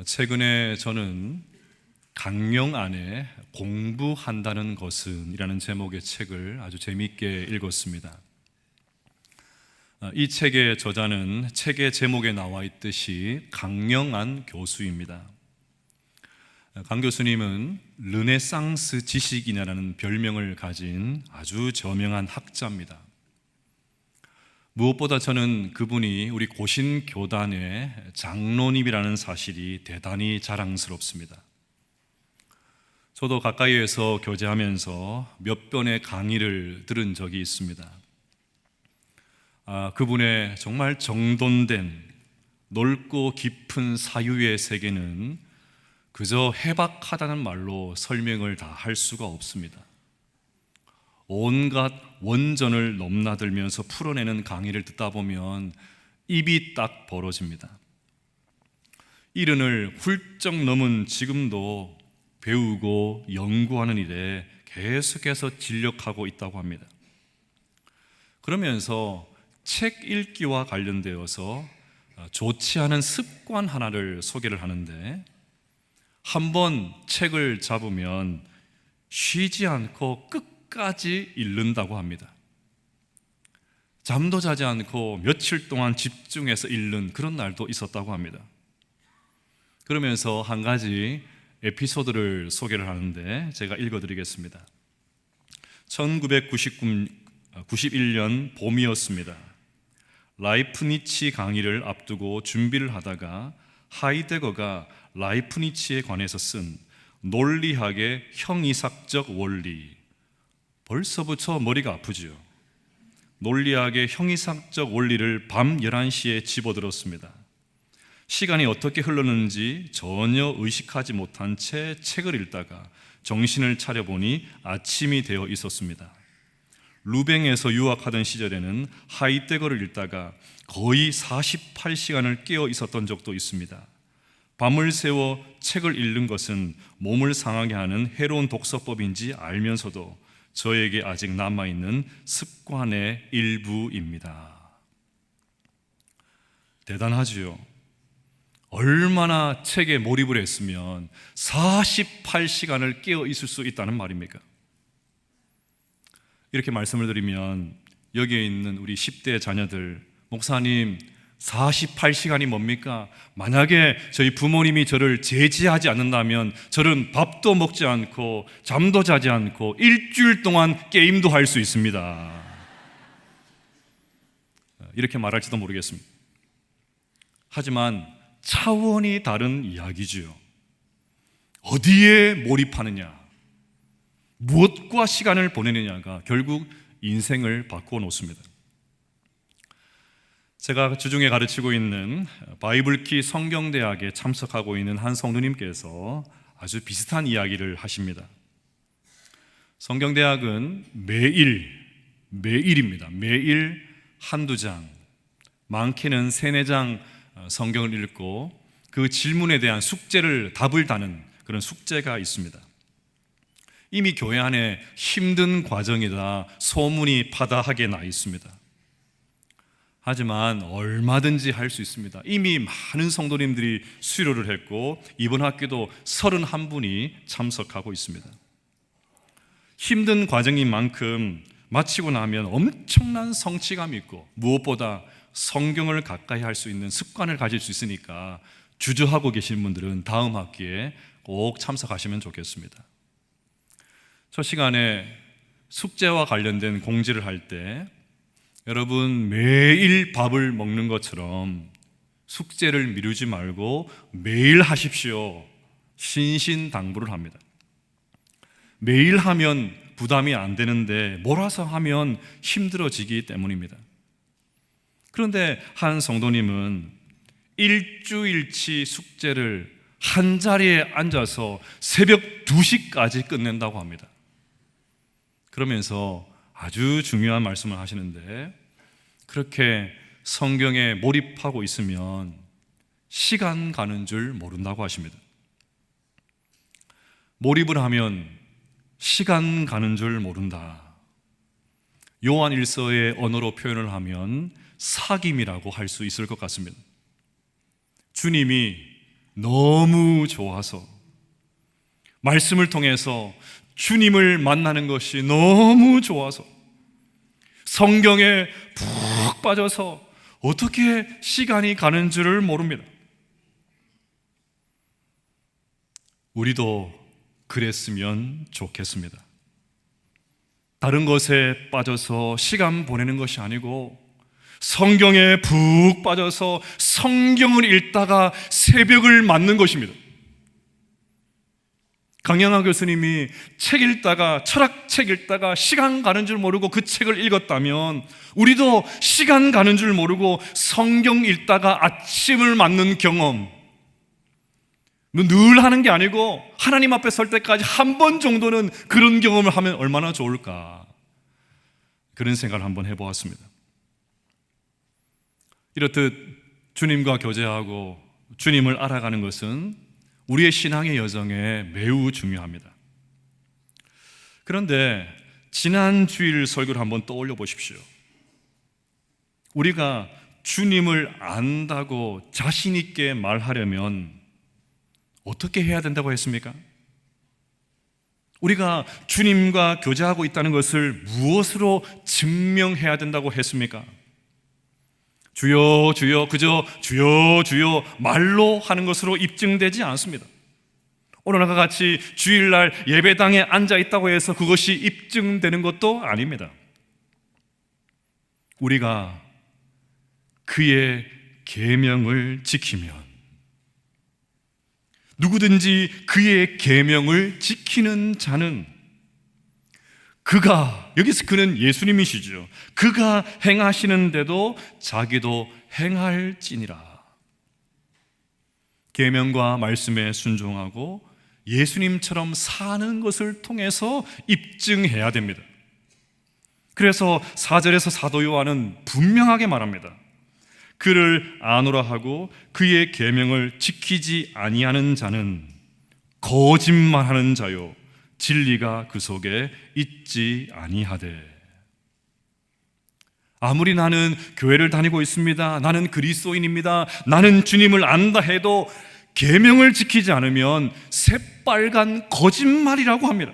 최근에 저는 강령 안에 공부한다는 것은 이라는 제목의 책을 아주 재미있게 읽었습니다. 이 책의 저자는 책의 제목에 나와 있듯이 강령안 교수입니다. 강 교수님은 르네상스 지식인이라는 별명을 가진 아주 저명한 학자입니다. 무엇보다 저는 그분이 우리 고신교단의 장로님이라는 사실이 대단히 자랑스럽습니다. 저도 가까이에서 교제하면서 몇 번의 강의를 들은 적이 있습니다. 그분의 정말 정돈된 넓고 깊은 사유의 세계는 그저 해박하다는 말로 설명을 다 할 수가 없습니다. 온갖 원전을 넘나들면서 풀어내는 강의를 듣다 보면 입이 딱 벌어집니다. 이른을 훌쩍 넘은 지금도 배우고 연구하는 일에 계속해서 진력하고 있다고 합니다. 그러면서 책 읽기와 관련되어서 좋지 않은 습관 하나를 소개를 하는데, 한번 책을 잡으면 쉬지 않고 끝까지 읽는다고 합니다. 잠도 자지 않고 며칠 동안 집중해서 읽는 그런 날도 있었다고 합니다. 그러면서 한 가지 에피소드를 소개를 하는데 제가 읽어드리겠습니다. 1991년 봄이었습니다. 라이프니치 강의를 앞두고 준비를 하다가 하이데거가 라이프니치에 관해서 쓴 논리학의 형이삭적 원리, 벌써부터 머리가 아프지요. 논리학의 형이삭적 원리를 밤 11시에 집어들었습니다. 시간이 어떻게 흘렀는지 전혀 의식하지 못한 채 책을 읽다가 정신을 차려보니 아침이 되어 있었습니다. 루뱅에서 유학하던 시절에는 하이데거를 읽다가 거의 48시간을 깨어 있었던 적도 있습니다. 밤을 새워 책을 읽는 것은 몸을 상하게 하는 해로운 독서법인지 알면서도 저에게 아직 남아있는 습관의 일부입니다. 대단하지요. 얼마나 책에 몰입을 했으면 48시간을 깨어 있을 수 있다는 말입니까? 이렇게 말씀을 드리면 여기에 있는 우리 10대 자녀들, 목사님 48시간이 뭡니까? 만약에 저희 부모님이 저를 제지하지 않는다면 저는 밥도 먹지 않고 잠도 자지 않고 일주일 동안 게임도 할 수 있습니다. 이렇게 말할지도 모르겠습니다. 하지만 차원이 다른 이야기지요. 어디에 몰입하느냐, 무엇과 시간을 보내느냐가 결국 인생을 바꾸어 놓습니다. 제가 주중에 가르치고 있는 바이블키 성경대학에 참석하고 있는 한 성도님께서 아주 비슷한 이야기를 하십니다. 성경대학은 매일입니다. 매일 한두 장, 많게는 3-4장 성경을 읽고 그 질문에 대한 답을 다는 그런 숙제가 있습니다. 이미 교회 안에 힘든 과정이다 소문이 파다하게 나 있습니다. 하지만 얼마든지 할 수 있습니다. 이미 많은 성도님들이 수료를 했고 이번 학기도 31분이 참석하고 있습니다. 힘든 과정인 만큼 마치고 나면 엄청난 성취감이 있고 무엇보다 성경을 가까이 할 수 있는 습관을 가질 수 있으니까 주저하고 계신 분들은 다음 학기에 꼭 참석하시면 좋겠습니다. 첫 시간에 숙제와 관련된 공지를 할 때 여러분 매일 밥을 먹는 것처럼 숙제를 미루지 말고 매일 하십시오. 신신당부를 합니다. 매일 하면 부담이 안 되는데 몰아서 하면 힘들어지기 때문입니다. 그런데 한 성도님은 일주일치 숙제를 한 자리에 앉아서 새벽 2시까지 끝낸다고 합니다. 그러면서 아주 중요한 말씀을 하시는데, 그렇게 성경에 몰입하고 있으면 시간 가는 줄 모른다고 하십니다. 몰입을 하면 시간 가는 줄 모른다. 요한 1서의 언어로 표현을 하면 사귐이라고 할 수 있을 것 같습니다. 주님이 너무 좋아서, 말씀을 통해서 주님을 만나는 것이 너무 좋아서 성경에 푹 빠져서 어떻게 시간이 가는 줄을 모릅니다. 우리도 그랬으면 좋겠습니다. 다른 것에 빠져서 시간 보내는 것이 아니고 성경에 푹 빠져서 성경을 읽다가 새벽을 맞는 것입니다. 강영하 교수님이 책 읽다가, 철학책 읽다가 시간 가는 줄 모르고 그 책을 읽었다면 우리도 시간 가는 줄 모르고 성경 읽다가 아침을 맞는 경험, 늘 하는 게 아니고 하나님 앞에 설 때까지 한 번 정도는 그런 경험을 하면 얼마나 좋을까, 그런 생각을 한번 해보았습니다. 이렇듯 주님과 교제하고 주님을 알아가는 것은 우리의 신앙의 여정에 매우 중요합니다. 그런데 지난 주일 설교를 한번 떠올려 보십시오. 우리가 주님을 안다고 자신 있게 말하려면 어떻게 해야 된다고 했습니까? 우리가 주님과 교제하고 있다는 것을 무엇으로 증명해야 된다고 했습니까? 주여 주여, 그저 주여 주여 말로 하는 것으로 입증되지 않습니다. 오늘과 같이 주일날 예배당에 앉아 있다고 해서 그것이 입증되는 것도 아닙니다. 우리가 그의 계명을 지키면, 누구든지 그의 계명을 지키는 자는, 그가, 여기서 그는 예수님이시죠. 그가 행하시는데도 자기도 행할지니라. 계명과 말씀에 순종하고 예수님처럼 사는 것을 통해서 입증해야 됩니다. 그래서 4절에서 사도 요한은 분명하게 말합니다. 그를 아노라 하고 그의 계명을 지키지 아니하는 자는 거짓말하는 자요, 진리가 그 속에 있지 아니하되. 아무리 나는 교회를 다니고 있습니다, 나는 그리스도인입니다, 나는 주님을 안다 해도 계명을 지키지 않으면 새빨간 거짓말이라고 합니다.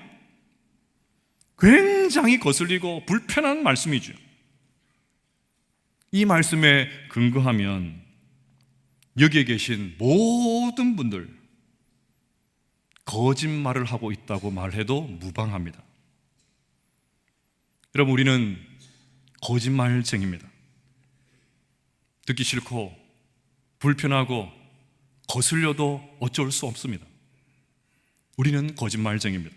굉장히 거슬리고 불편한 말씀이죠. 이 말씀에 근거하면 여기에 계신 모든 분들 거짓말을 하고 있다고 말해도 무방합니다. 여러분, 우리는 거짓말쟁이입니다. 듣기 싫고 불편하고 거슬려도 어쩔 수 없습니다. 우리는 거짓말쟁이입니다.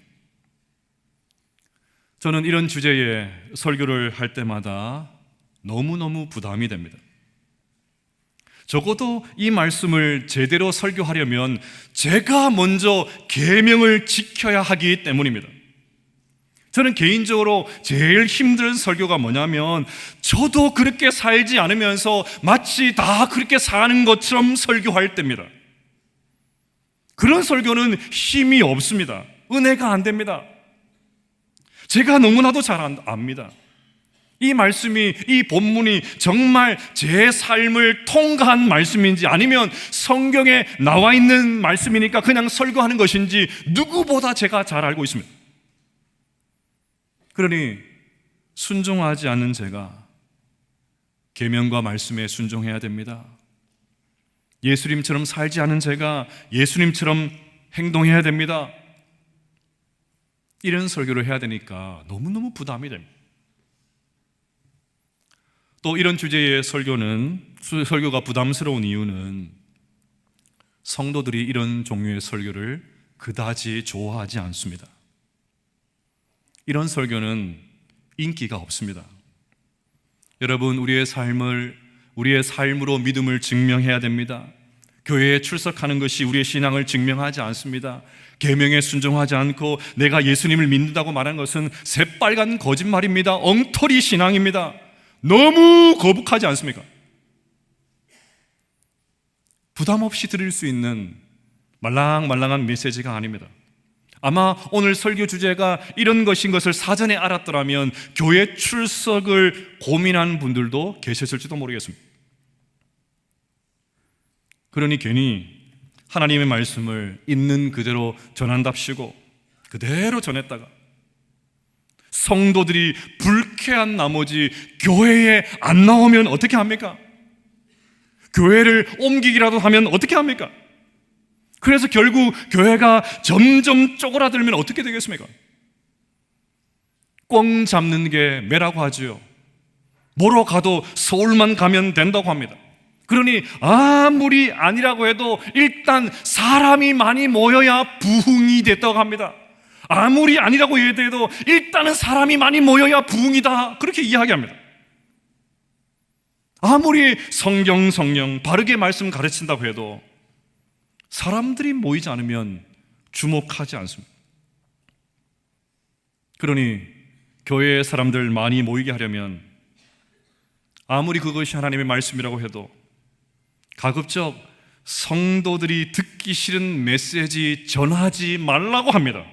저는 이런 주제의 설교를 할 때마다 너무너무 부담이 됩니다. 적어도 이 말씀을 제대로 설교하려면 제가 먼저 계명을 지켜야 하기 때문입니다. 저는 개인적으로 제일 힘든 설교가 뭐냐면, 저도 그렇게 살지 않으면서 마치 다 그렇게 사는 것처럼 설교할 때입니다. 그런 설교는 힘이 없습니다. 은혜가 안 됩니다. 제가 너무나도 잘 압니다. 이 말씀이, 이 본문이 정말 제 삶을 통과한 말씀인지, 아니면 성경에 나와 있는 말씀이니까 그냥 설교하는 것인지 누구보다 제가 잘 알고 있습니다. 그러니 순종하지 않는 제가 계명과 말씀에 순종해야 됩니다. 예수님처럼 살지 않은 제가 예수님처럼 행동해야 됩니다. 이런 설교를 해야 되니까 너무너무 부담이 됩니다. 또 이런 주제의 설교가 부담스러운 이유는 성도들이 이런 종류의 설교를 그다지 좋아하지 않습니다. 이런 설교는 인기가 없습니다. 여러분, 우리의 삶으로 믿음을 증명해야 됩니다. 교회에 출석하는 것이 우리의 신앙을 증명하지 않습니다. 계명에 순종하지 않고 내가 예수님을 믿는다고 말하는 것은 새빨간 거짓말입니다. 엉터리 신앙입니다. 너무 거북하지 않습니까? 부담 없이 들을 수 있는 말랑말랑한 메시지가 아닙니다. 아마 오늘 설교 주제가 이런 것인 것을 사전에 알았더라면 교회 출석을 고민한 분들도 계셨을지도 모르겠습니다. 그러니 괜히 하나님의 말씀을 있는 그대로 전한답시고 그대로 전했다가 성도들이 불쾌한 나머지 교회에 안 나오면 어떻게 합니까? 교회를 옮기기라도 하면 어떻게 합니까? 그래서 결국 교회가 점점 쪼그라들면 어떻게 되겠습니까? 꽝 잡는 게 매라고 하지요. 뭐로 가도 서울만 가면 된다고 합니다. 그러니 아무리 아니라고 해도 일단 사람이 많이 모여야 부흥이 됐다고 합니다. 아무리 아니라고 해도 일단은 사람이 많이 모여야 부흥이다, 그렇게 이야기합니다. 아무리 성경 바르게 말씀 가르친다고 해도 사람들이 모이지 않으면 주목하지 않습니다. 그러니 교회에 사람들 많이 모이게 하려면 아무리 그것이 하나님의 말씀이라고 해도 가급적 성도들이 듣기 싫은 메시지 전하지 말라고 합니다.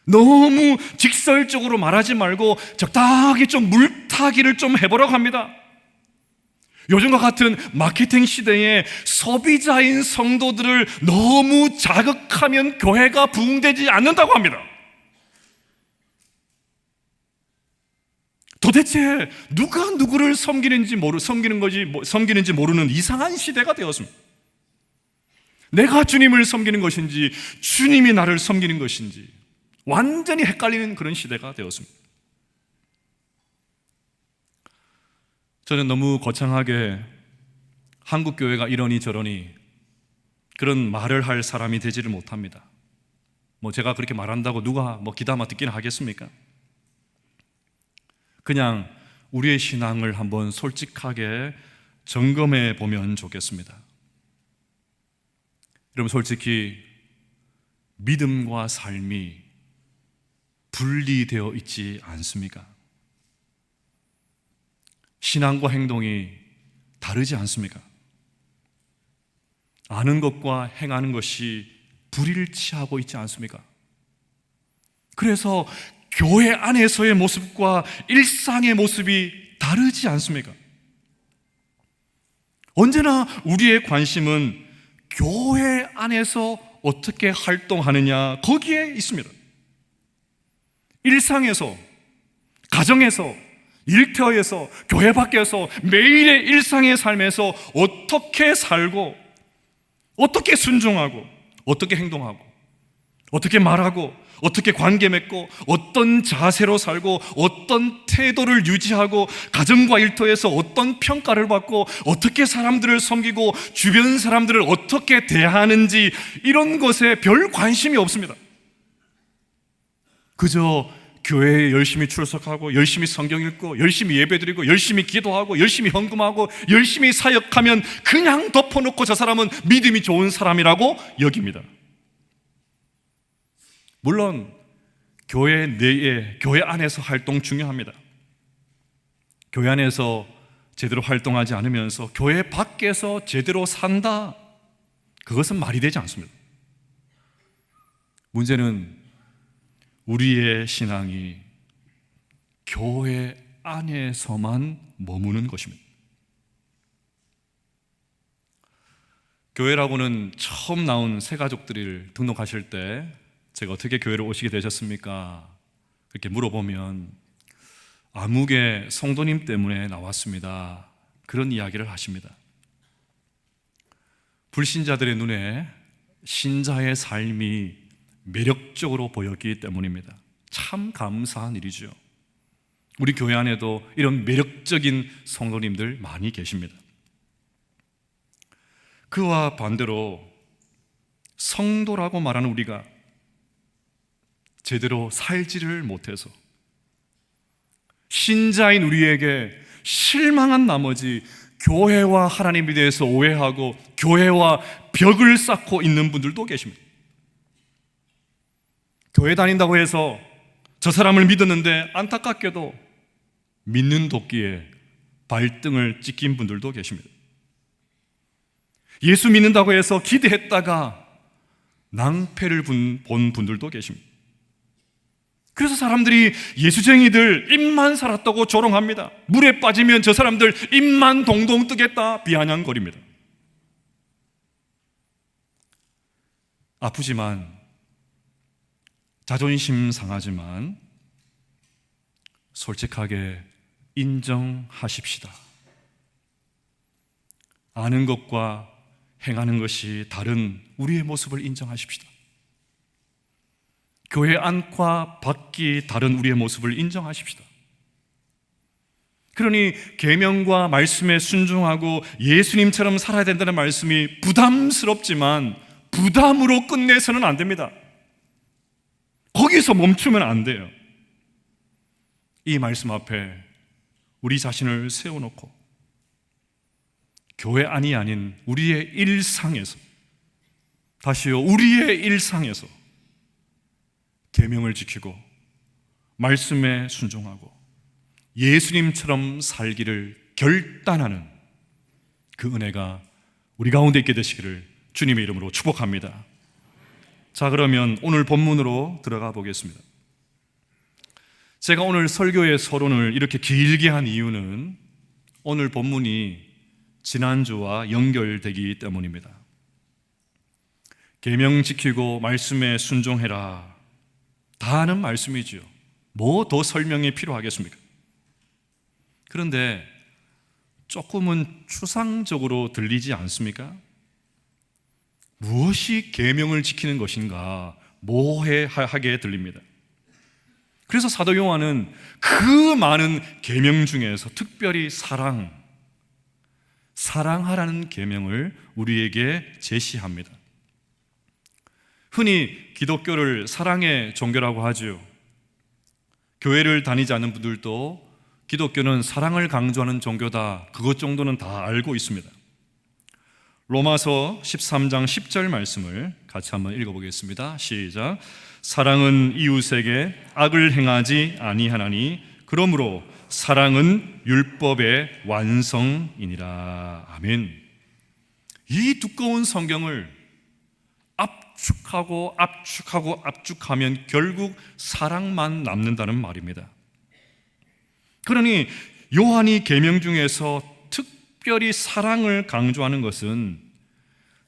너무 직설적으로 말하지 말고 적당하게 좀 물타기를 좀 해보라고 합니다. 요즘과 같은 마케팅 시대에 소비자인 성도들을 너무 자극하면 교회가 부흥되지 않는다고 합니다. 도대체 누가 누구를 섬기는지 모르는 이상한 시대가 되었습니다. 내가 주님을 섬기는 것인지 주님이 나를 섬기는 것인지 완전히 헷갈리는 그런 시대가 되었습니다. 저는 너무 거창하게 한국 교회가 이러니 저러니 그런 말을 할 사람이 되지를 못합니다. 제가 그렇게 말한다고 누가 귀담아 듣기는 하겠습니까? 그냥 우리의 신앙을 한번 솔직하게 점검해 보면 좋겠습니다. 여러분, 솔직히 믿음과 삶이 분리되어 있지 않습니까? 신앙과 행동이 다르지 않습니까? 아는 것과 행하는 것이 불일치하고 있지 않습니까? 그래서 교회 안에서의 모습과 일상의 모습이 다르지 않습니까? 언제나 우리의 관심은 교회 안에서 어떻게 활동하느냐, 거기에 있습니다. 일상에서, 가정에서, 일터에서, 교회 밖에서 매일의 일상의 삶에서 어떻게 살고, 어떻게 순종하고, 어떻게 행동하고, 어떻게 말하고, 어떻게 관계 맺고, 어떤 자세로 살고, 어떤 태도를 유지하고, 가정과 일터에서 어떤 평가를 받고, 어떻게 사람들을 섬기고, 주변 사람들을 어떻게 대하는지, 이런 것에 별 관심이 없습니다. 그저 교회에 열심히 출석하고, 열심히 성경 읽고, 열심히 예배드리고, 열심히 기도하고, 열심히 헌금하고, 열심히 사역하면 그냥 덮어놓고 저 사람은 믿음이 좋은 사람이라고 여깁니다. 물론 교회 내에, 교회 안에서 활동 중요합니다. 교회 안에서 제대로 활동하지 않으면서 교회 밖에서 제대로 산다, 그것은 말이 되지 않습니다. 문제는 우리의 신앙이 교회 안에서만 머무는 것입니다. 교회라고는 처음 나온 새 가족들을 등록하실 때 제가 어떻게 교회를 오시게 되셨습니까? 이렇게 물어보면 아무개 성도님 때문에 나왔습니다, 그런 이야기를 하십니다. 불신자들의 눈에 신자의 삶이 매력적으로 보였기 때문입니다. 참 감사한 일이죠. 우리 교회 안에도 이런 매력적인 성도님들 많이 계십니다. 그와 반대로 성도라고 말하는 우리가 제대로 살지를 못해서 신자인 우리에게 실망한 나머지 교회와 하나님에 대해서 오해하고 교회와 벽을 쌓고 있는 분들도 계십니다. 교회 다닌다고 해서 저 사람을 믿었는데 안타깝게도 믿는 도끼에 발등을 찍힌 분들도 계십니다. 예수 믿는다고 해서 기대했다가 낭패를 본 분들도 계십니다. 그래서 사람들이 예수쟁이들 입만 살았다고 조롱합니다. 물에 빠지면 저 사람들 입만 동동 뜨겠다 비아냥거립니다. 아프지만, 자존심 상하지만 솔직하게 인정하십시다. 아는 것과 행하는 것이 다른 우리의 모습을 인정하십시다. 교회 안과 밖이 다른 우리의 모습을 인정하십시다. 그러니 계명과 말씀에 순종하고 예수님처럼 살아야 된다는 말씀이 부담스럽지만 부담으로 끝내서는 안 됩니다. 거기서 멈추면 안 돼요. 이 말씀 앞에 우리 자신을 세워놓고 교회 안이 아닌 우리의 일상에서, 다시요, 우리의 일상에서 계명을 지키고 말씀에 순종하고 예수님처럼 살기를 결단하는 그 은혜가 우리 가운데 있게 되시기를 주님의 이름으로 축복합니다. 자, 그러면 오늘 본문으로 들어가 보겠습니다. 제가 오늘 설교의 서론을 이렇게 길게 한 이유는 오늘 본문이 지난주와 연결되기 때문입니다. 계명 지키고 말씀에 순종해라, 다 아는 말씀이지요. 뭐 더 설명이 필요하겠습니까? 그런데 조금은 추상적으로 들리지 않습니까? 무엇이 계명을 지키는 것인가 모호하게 들립니다. 그래서 사도 요한은 그 많은 계명 중에서 특별히 사랑하라는 계명을 우리에게 제시합니다. 흔히 기독교를 사랑의 종교라고 하죠. 교회를 다니지 않는 분들도 기독교는 사랑을 강조하는 종교다, 그것 정도는 다 알고 있습니다. 로마서 13장 10절 말씀을 같이 한번 읽어보겠습니다. 시작. 사랑은 이웃에게 악을 행하지 아니하나니 그러므로 사랑은 율법의 완성이니라. 아멘. 이 두꺼운 성경을 압축하면 결국 사랑만 남는다는 말입니다. 그러니 요한이 계명 중에서 특별히 사랑을 강조하는 것은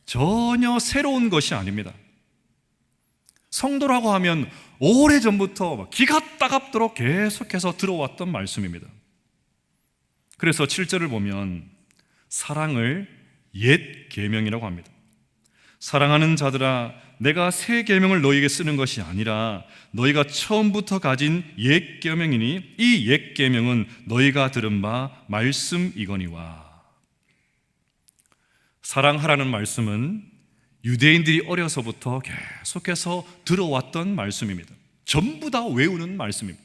전혀 새로운 것이 아닙니다. 성도라고 하면 오래전부터 기가 따갑도록 계속해서 들어왔던 말씀입니다. 그래서 7절을 보면 사랑을 옛 계명이라고 합니다. 사랑하는 자들아, 내가 새 계명을 너희에게 쓰는 것이 아니라 너희가 처음부터 가진 옛 계명이니 이 옛 계명은 너희가 들은 바 말씀이거니와. 사랑하라는 말씀은 유대인들이 어려서부터 계속해서 들어왔던 말씀입니다. 전부 다 외우는 말씀입니다.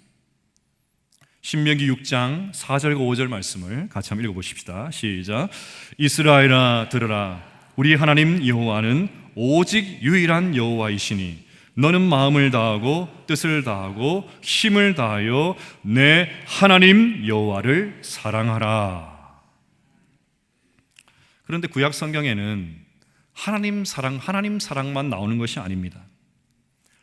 신명기 6장 4절과 5절 말씀을 같이 한번 읽어보십시다. 시작. 이스라엘아 들으라. 우리 하나님 여호와는 오직 유일한 여호와이시니 너는 마음을 다하고 뜻을 다하고 힘을 다하여 내 하나님 여호와를 사랑하라. 그런데 구약 성경에는 하나님 사랑만 나오는 것이 아닙니다.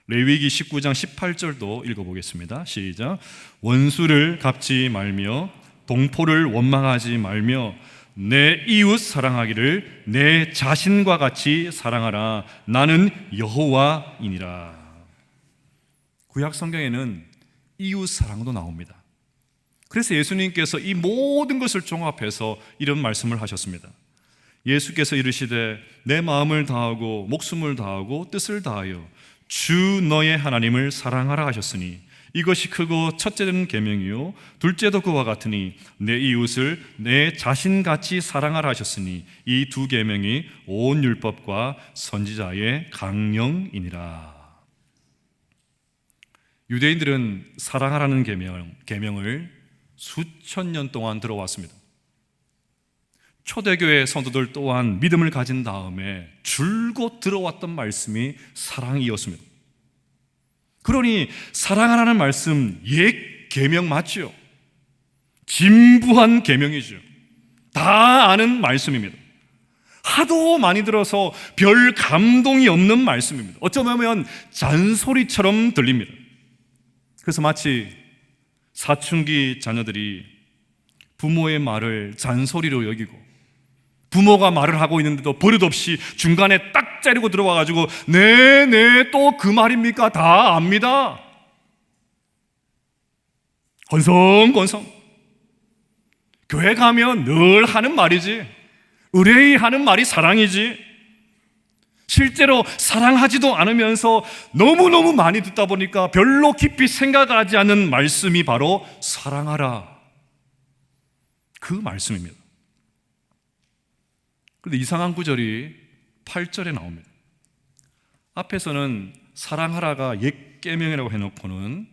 레위기 19장 18절도 읽어보겠습니다. 시작. 원수를 갚지 말며 동포를 원망하지 말며 내 이웃 사랑하기를 내 자신과 같이 사랑하라. 나는 여호와이니라. 구약 성경에는 이웃 사랑도 나옵니다. 그래서 예수님께서 이 모든 것을 종합해서 이런 말씀을 하셨습니다. 예수께서 이르시되 내 마음을 다하고 목숨을 다하고 뜻을 다하여 주 너의 하나님을 사랑하라 하셨으니 이것이 크고 첫째는 계명이요 둘째도 그와 같으니 내 이웃을 내 자신같이 사랑하라 하셨으니 이 두 계명이 온 율법과 선지자의 강령이니라. 유대인들은 사랑하라는 계명을 수천 년 동안 들어왔습니다. 초대교회 성도들 또한 믿음을 가진 다음에 줄곧 들어왔던 말씀이 사랑이었습니다. 그러니 사랑하라는 말씀 옛 계명 맞죠? 진부한 계명이죠. 다 아는 말씀입니다. 하도 많이 들어서 별 감동이 없는 말씀입니다. 어쩌면 잔소리처럼 들립니다. 그래서 마치 사춘기 자녀들이 부모의 말을 잔소리로 여기고 부모가 말을 하고 있는데도 버릇없이 중간에 딱 짝짝이고 들어와가지고 네, 또 그 말입니까? 다 압니다. 건성건성. 교회 가면 늘 하는 말이지. 의뢰이 하는 말이 사랑이지. 실제로 사랑하지도 않으면서 너무너무 많이 듣다 보니까 별로 깊이 생각하지 않는 말씀이 바로 사랑하라, 그 말씀입니다. 그런데 이상한 구절이 8절에 나옵니다. 앞에서는 사랑하라가 옛 계명이라고 해놓고는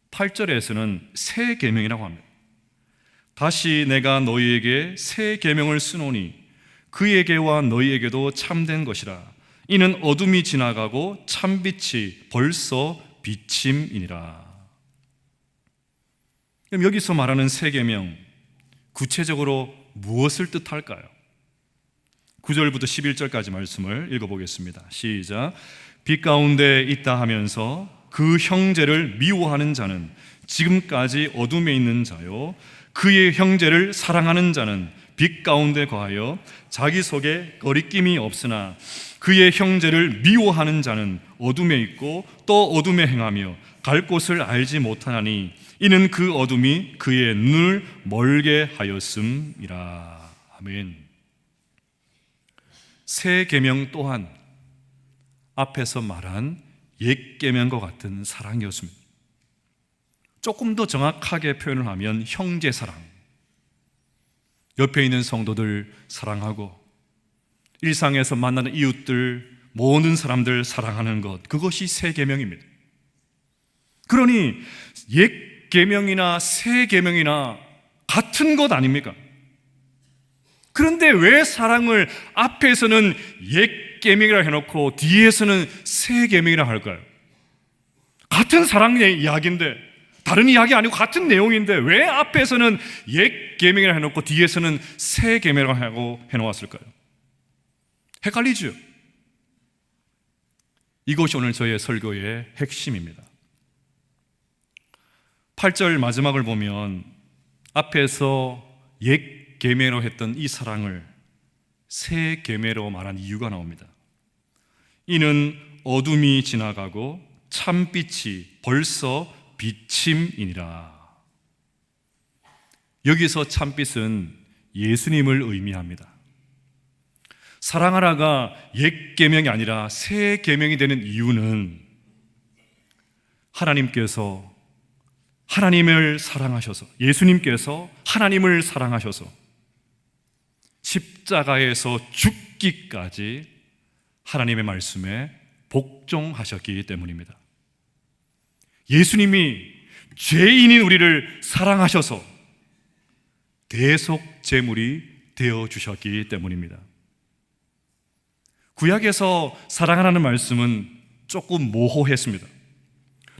8절에서는 새 계명이라고 합니다. 다시 내가 너희에게 새 계명을 쓰노니 그에게와 너희에게도 참된 것이라. 이는 어둠이 지나가고 참빛이 벌써 비침이니라. 그럼 여기서 말하는 새 계명, 구체적으로 무엇을 뜻할까요? 9절부터 11절까지 말씀을 읽어보겠습니다. 시작. 빛 가운데 있다 하면서 그 형제를 미워하는 자는 지금까지 어둠에 있는 자요, 그의 형제를 사랑하는 자는 빛 가운데 거하여 자기 속에 거리낌이 없으나 그의 형제를 미워하는 자는 어둠에 있고 또 어둠에 행하며 갈 곳을 알지 못하나니 이는 그 어둠이 그의 눈을 멀게 하였음이라. 아멘. 새 계명 또한 앞에서 말한 옛 계명과 같은 사랑이었습니다. 조금 더 정확하게 표현을 하면 형제 사랑, 옆에 있는 성도들 사랑하고 일상에서 만나는 이웃들, 모든 사람들 사랑하는 것, 그것이 새 계명입니다. 그러니 옛 계명이나 새 계명이나 같은 것 아닙니까? 그런데 왜 사랑을 앞에서는 옛 계명이라 해놓고 뒤에서는 새 계명이라 할까요? 같은 사랑의 이야기인데, 다른 이야기 아니고 같은 내용인데 왜 앞에서는 옛 계명이라 해놓고 뒤에서는 새 계명이라고 하고 해놓았을까요? 헷갈리죠? 이것이 오늘 저의 설교의 핵심입니다. 8절 마지막을 보면 앞에서 옛 계명으로 했던 이 사랑을 새 계명으로 말한 이유가 나옵니다. 이는 어둠이 지나가고 참빛이 벌써 비침이니라. 여기서 참빛은 예수님을 의미합니다. 사랑하라가 옛 계명이 아니라 새 계명이 되는 이유는 하나님께서 하나님을 사랑하셔서, 예수님께서 하나님을 사랑하셔서 십자가에서 죽기까지 하나님의 말씀에 복종하셨기 때문입니다. 예수님이 죄인인 우리를 사랑하셔서 대속 제물이 되어 주셨기 때문입니다. 구약에서 사랑하라는 말씀은 조금 모호했습니다.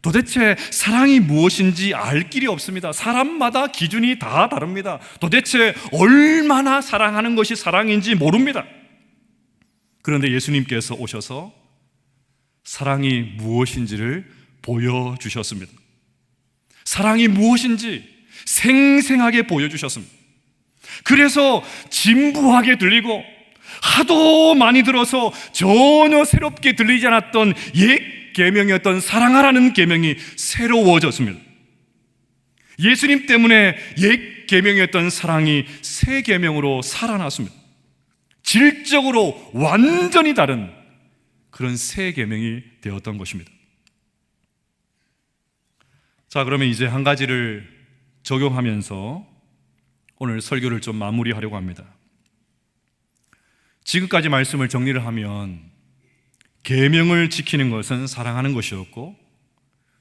도대체 사랑이 무엇인지 알 길이 없습니다. 사람마다 기준이 다 다릅니다. 도대체 얼마나 사랑하는 것이 사랑인지 모릅니다. 그런데 예수님께서 오셔서 사랑이 무엇인지를 보여주셨습니다. 사랑이 무엇인지 생생하게 보여주셨습니다. 그래서 진부하게 들리고 하도 많이 들어서 전혀 새롭게 들리지 않았던 옛 계명이었던 사랑하라는 계명이 새로워졌습니다. 예수님 때문에 옛 계명이었던 사랑이 새 계명으로 살아났습니다. 질적으로 완전히 다른 그런 새 계명이 되었던 것입니다. 자, 그러면 이제 한 가지를 적용하면서 오늘 설교를 좀 마무리하려고 합니다. 지금까지 말씀을 정리를 하면 계명을 지키는 것은 사랑하는 것이었고,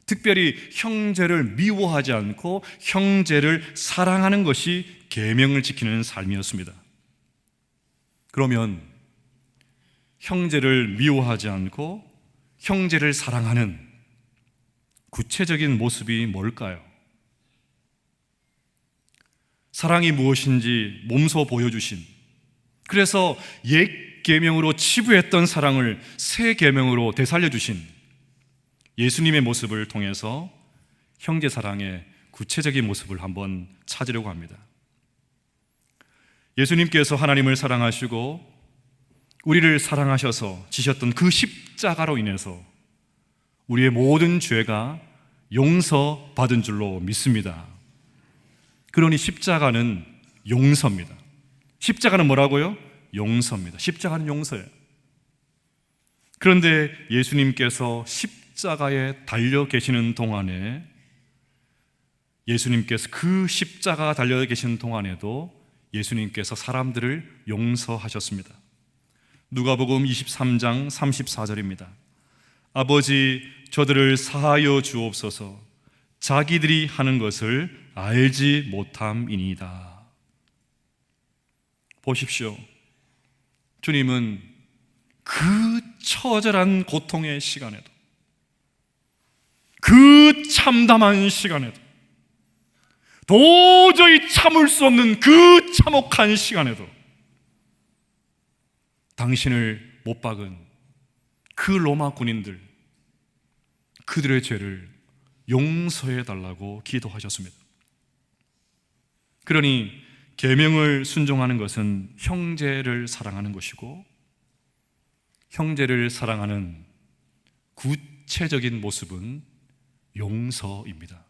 특별히 형제를 미워하지 않고 형제를 사랑하는 것이 계명을 지키는 삶이었습니다. 그러면 형제를 미워하지 않고 형제를 사랑하는 구체적인 모습이 뭘까요? 사랑이 무엇인지 몸소 보여주신, 그래서 옛 계명으로 치부했던 사랑을 새 계명으로 되살려 주신 예수님의 모습을 통해서 형제 사랑의 구체적인 모습을 한번 찾으려고 합니다. 예수님께서 하나님을 사랑하시고 우리를 사랑하셔서 지셨던 그 십자가로 인해서 우리의 모든 죄가 용서받은 줄로 믿습니다. 그러니 십자가는 용서입니다. 십자가는 뭐라고요? 용서입니다. 십자가는 용서예요. 그런데 예수님께서 십자가에 달려 계시는 동안에, 예수님께서 그 십자가 달려 계시는 동안에도 예수님께서 사람들을 용서하셨습니다. 누가복음 23장 34절입니다. 아버지, 저들을 사하여 주옵소서. 자기들이 하는 것을 알지 못함이니이다. 보십시오. 주님은 그 처절한 고통의 시간에도, 그 참담한 시간에도, 도저히 참을 수 없는 그 참혹한 시간에도 당신을 못 박은 그 로마 군인들, 그들의 죄를 용서해 달라고 기도하셨습니다. 그러니 계명을 순종하는 것은 형제를 사랑하는 것이고, 형제를 사랑하는 구체적인 모습은 용서입니다.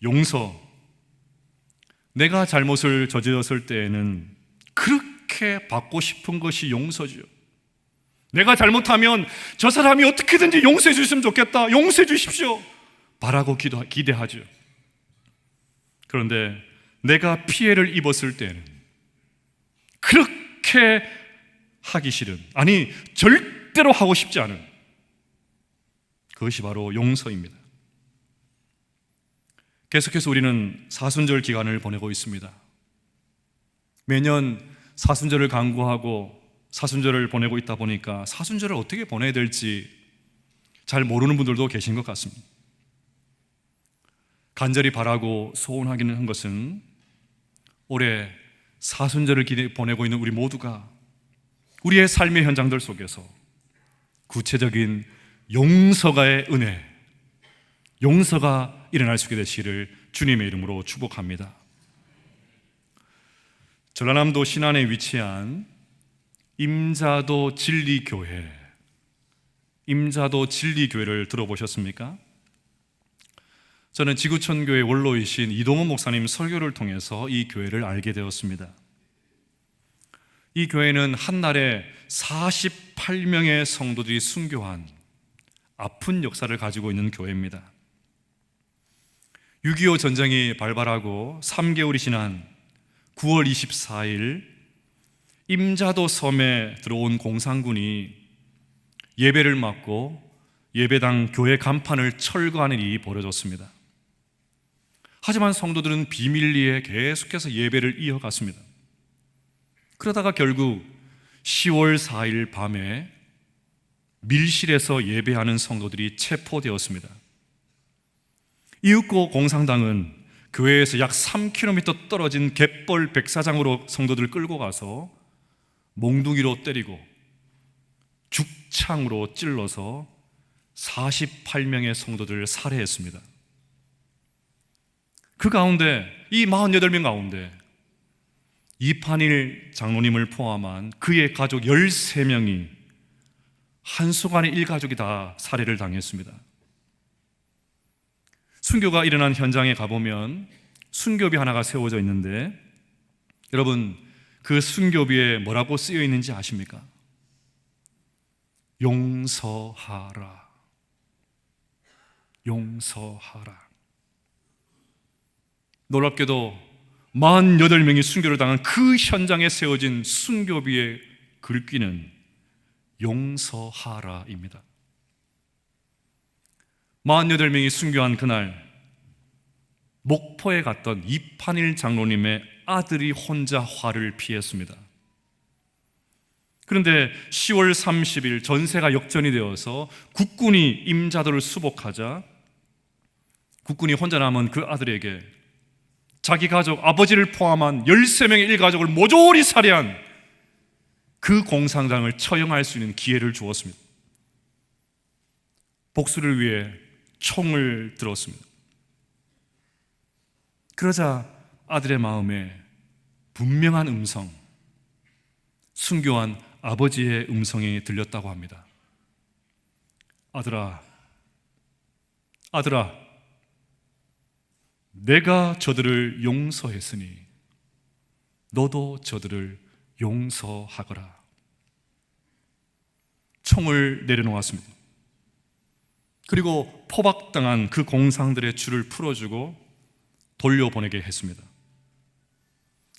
용서. 내가 잘못을 저질렀을 때에는 그렇게 받고 싶은 것이 용서죠. 내가 잘못하면 저 사람이 어떻게든지 용서해 주셨으면 좋겠다, 용서해 주십시오 바라고 기대하죠. 그런데 내가 피해를 입었을 때는 그렇게 하기 싫은, 아니 절대로 하고 싶지 않은, 그것이 바로 용서입니다. 계속해서 우리는 사순절 기간을 보내고 있습니다. 매년 사순절을 강구하고 사순절을 보내고 있다 보니까 사순절을 어떻게 보내야 될지 잘 모르는 분들도 계신 것 같습니다. 간절히 바라고 소원하기는 한 것은 올해 사순절을 보내고 있는 우리 모두가 우리의 삶의 현장들 속에서 구체적인 용서가의 은혜, 용서가 일어날 수 있게 되시기를 주님의 이름으로 축복합니다. 전라남도 신안에 위치한 임자도 진리교회, 임자도 진리교회를 들어보셨습니까? 저는 지구촌교회 원로이신 이동훈 목사님 설교를 통해서 이 교회를 알게 되었습니다. 이 교회는 한날에 48명의 성도들이 순교한 아픈 역사를 가지고 있는 교회입니다. 6.25 전쟁이 발발하고 3개월이 지난 9월 24일 임자도 섬에 들어온 공산군이 예배를 막고 예배당 교회 간판을 철거하는 일이 벌어졌습니다. 하지만 성도들은 비밀리에 계속해서 예배를 이어갔습니다. 그러다가 결국 10월 4일 밤에 밀실에서 예배하는 성도들이 체포되었습니다. 이윽고 공산당은 교회에서 약 3km 떨어진 갯벌 백사장으로 성도들을 끌고 가서 몽둥이로 때리고 죽창으로 찔러서 48명의 성도들을 살해했습니다. 그 가운데, 이 48명 가운데 이판일 장로님을 포함한 그의 가족 13명이 한순간에 일가족이 다 살해를 당했습니다. 순교가 일어난 현장에 가보면 순교비 하나가 세워져 있는데, 여러분 그 순교비에 뭐라고 쓰여 있는지 아십니까? 용서하라. 용서하라. 놀랍게도 48명이 순교를 당한 그 현장에 세워진 순교비의 글귀는 용서하라입니다. 48명이 순교한 그날 목포에 갔던 이판일 장로님의 아들이 혼자 화를 피했습니다. 그런데 10월 30일 전세가 역전이 되어서 국군이 임자도를 수복하자 국군이 혼자 남은 그 아들에게 자기 가족, 아버지를 포함한 13명의 일가족을 모조리 살해한 그 공산당을 처형할 수 있는 기회를 주었습니다. 복수를 위해 총을 들었습니다. 그러자 아들의 마음에 분명한 음성, 순교한 아버지의 음성이 들렸다고 합니다. 아들아, 아들아, 내가 저들을 용서했으니 너도 저들을 용서하거라. 총을 내려놓았습니다. 그리고 포박당한 그 공상들의 줄을 풀어주고 돌려보내게 했습니다.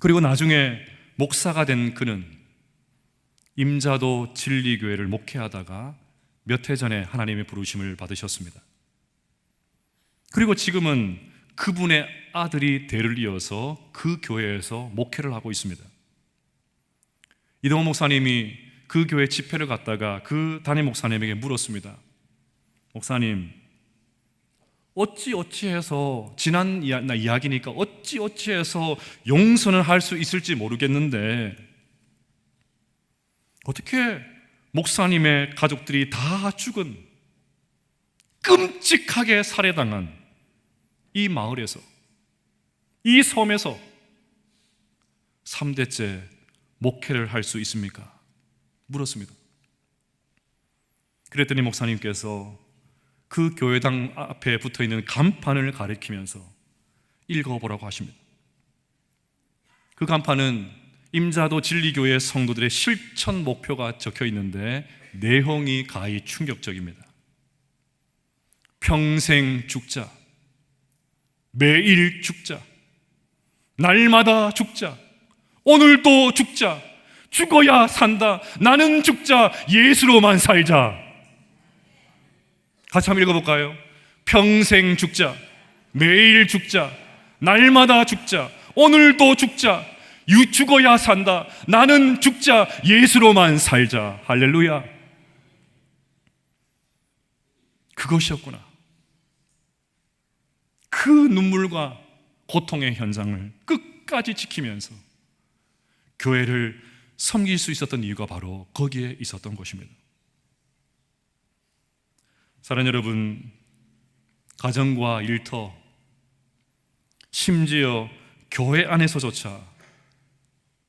그리고 나중에 목사가 된 그는 임자도 진리교회를 목회하다가 몇 해 전에 하나님의 부르심을 받으셨습니다. 그리고 지금은 그분의 아들이 대를 이어서 그 교회에서 목회를 하고 있습니다. 이동호 목사님이 그 교회 집회를 갔다가 그 담임 목사님에게 물었습니다. 목사님, 어찌해서 지난 이야기니까 어찌해서 용서는 할 수 있을지 모르겠는데 어떻게 목사님의 가족들이 다 죽은 끔찍하게 살해당한 이 마을에서, 이 섬에서 3대째 목회를 할 수 있습니까? 물었습니다. 그랬더니 목사님께서 그 교회당 앞에 붙어있는 간판을 가리키면서 읽어보라고 하십니다. 그 간판은 임자도 진리교회 성도들의 실천 목표가 적혀 있는데 내용이 가히 충격적입니다. 평생 죽자, 매일 죽자, 날마다 죽자, 오늘도 죽자, 죽어야 산다, 나는 죽자, 예수로만 살자. 같이 한번 읽어볼까요? 평생 죽자, 매일 죽자, 날마다 죽자, 오늘도 죽자, 죽어야 산다, 나는 죽자, 예수로만 살자. 할렐루야. 그것이었구나. 그 눈물과 고통의 현장을 끝까지 지키면서 교회를 섬길 수 있었던 이유가 바로 거기에 있었던 것입니다. 사랑하는 여러분, 가정과 일터, 심지어 교회 안에서조차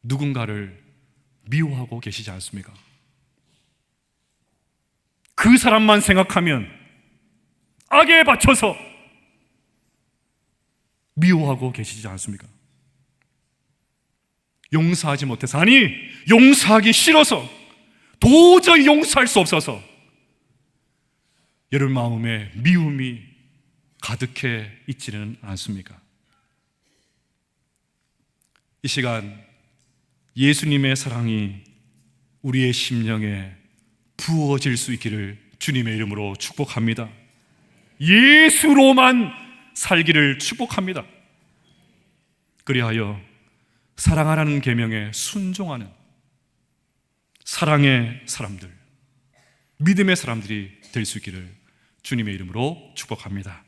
누군가를 미워하고 계시지 않습니까? 그 사람만 생각하면 악에 받쳐서 미워하고 계시지 않습니까? 용서하지 못해서, 아니 용서하기 싫어서, 도저히 용서할 수 없어서 여러분 마음에 미움이 가득해 있지는 않습니까? 이 시간 예수님의 사랑이 우리의 심령에 부어질 수 있기를 주님의 이름으로 축복합니다. 예수로만 살기를 축복합니다. 그리하여 사랑하라는 계명에 순종하는 사랑의 사람들, 믿음의 사람들이 될 수 있기를 주님의 이름으로 축복합니다.